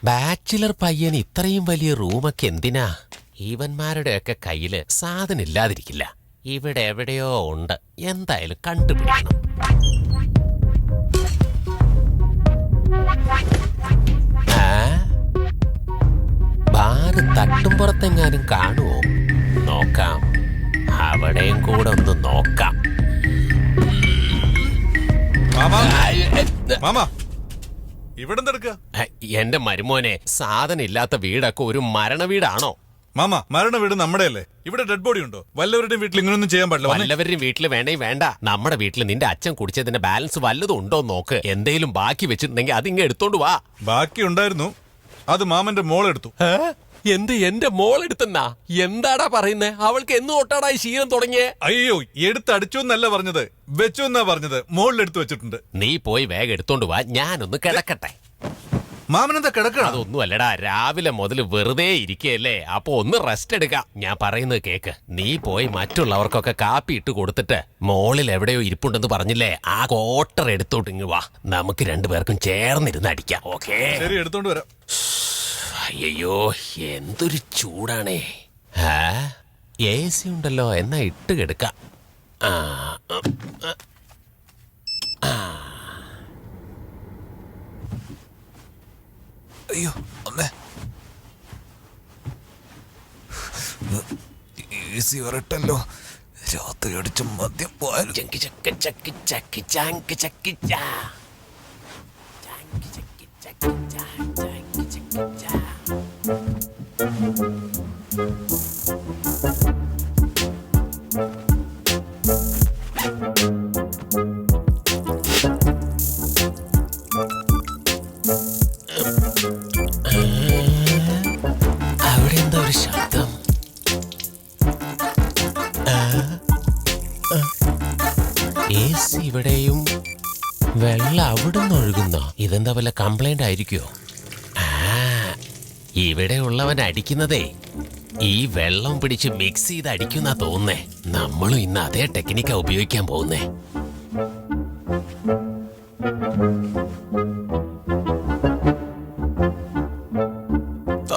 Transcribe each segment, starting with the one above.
Bachelor പയ്യൻ ഇത്രയും വലിയ റൂമൊക്കെ എന്തിനാ? ഇവന്മാരുടെയൊക്കെ കയ്യില് സാധനം ഇല്ലാതിരിക്കില്ല. ഇവിടെ എവിടെയോ ഉണ്ട്, എന്തായാലും കണ്ടുപിടിക്കണം. ബാറ് തട്ടുംപുറത്തെങ്ങാനും കാണുമോ? നോക്കാം, അവിടെയും കൂടെ ഒന്ന് നോക്കാം. എന്റെ മരുമോനെ, സാധനം ഇല്ലാത്ത വീടൊക്കെ ഒരു മരണ വീടാണോ? മാമ, മരണ വീട് നമ്മുടെയല്ലേ? ഇവിടെ ഡെഡ് ബോഡി ഉണ്ടോ? വല്ലവരുടെയും വീട്ടിൽ ഇങ്ങനൊന്നും ചെയ്യാൻ പാടില്ല. വല്ലവരുടെയും വീട്ടിൽ വേണേ വേണ്ട, നമ്മുടെ വീട്ടിൽ നിന്റെ അച്ഛൻ കുടിച്ചതിന്റെ ബാലൻസ് വല്ലതും ഉണ്ടോ നോക്ക്. എന്തേലും ബാക്കി വെച്ചിട്ടുണ്ടെങ്കിൽ അതിങ്ങ എടുത്തോണ്ട് വാ. ബാക്കി ഉണ്ടായിരുന്നു, അത് മാമന്റെ മോളെടുത്തു. എന്റെ മോളെടുത്തെന്നാ? എന്താടാ പറയുന്നേ? അവൾക്ക് എന്ന് തൊട്ടാടാ ഈ ശീലം തുടങ്ങിയേ? അയ്യോ, എടുത്തടിച്ചു എന്നല്ല പറഞ്ഞത്, വെച്ചു എന്നാ പറഞ്ഞത്. മോളിലെടുത്ത് വെച്ചിട്ടുണ്ട്. നീ പോയി വേഗം എടുത്തോണ്ട് വാ, ഞാനൊന്ന് കിടക്കട്ടെ. മാമനെന്താ കിടക്കണം? അതൊന്നും അല്ലടാ, രാവിലെ മുതൽ വെറുതെ ഇരിക്കല്ലേ, അപ്പൊ ഒന്ന് റെസ്റ്റ് എടുക്കാം. ഞാൻ പറയുന്നത് കേക്ക്. നീ പോയി മറ്റുള്ളവർക്കൊക്കെ കാപ്പി ഇട്ട് കൊടുത്തിട്ട് മോളിൽ എവിടെയോ ഇരിപ്പുണ്ടെന്ന് പറഞ്ഞില്ലേ, ആ കോട്ടർ എടുത്തോട്ട് ഇങ്ങ് വാ. നമുക്ക് രണ്ടുപേർക്കും ചേർന്നിരുന്ന് അടിക്കാം. ഓക്കേ, ശരി, എടുത്തോണ്ട് വരാം. അയ്യോ, എന്തൊരു ചൂടാണേ. AC ഉണ്ടല്ലോ, എന്നാ ഇട്ട് കിടക്കാം. അയ്യോ അമ്മേ, AC വരട്ടല്ലോ. രാത്രി അടിച്ച മദ്യം പോയാലും. അവിടെ എന്താ ഒരു ശബ്ദം? AC ഇവിടെയും വെള്ളം അവിടുന്ന് ഒഴുകുന്നോ? ഇതെന്താ വല്ല കംപ്ലൈന്റ് ആയിരിക്കോ? ഇവിടെ ഉള്ളവൻ അടിക്കുന്നതേ ഈ വെള്ളം പിടിച്ച് മിക്സ് ചെയ്ത് അടിക്കുന്ന തോന്നുന്നേ. നമ്മളും ഇന്ന് അതേ ടെക്നിക്കാ ഉപയോഗിക്കാൻ പോകുന്നേ.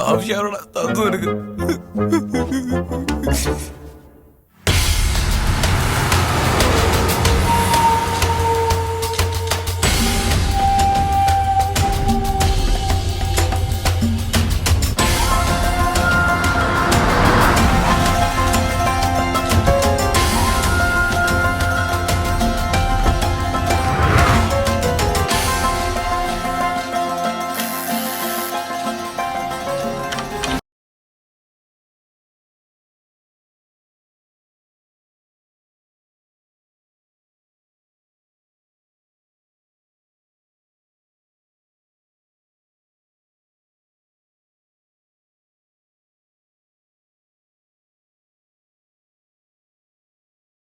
ആവശ്യമാണ്.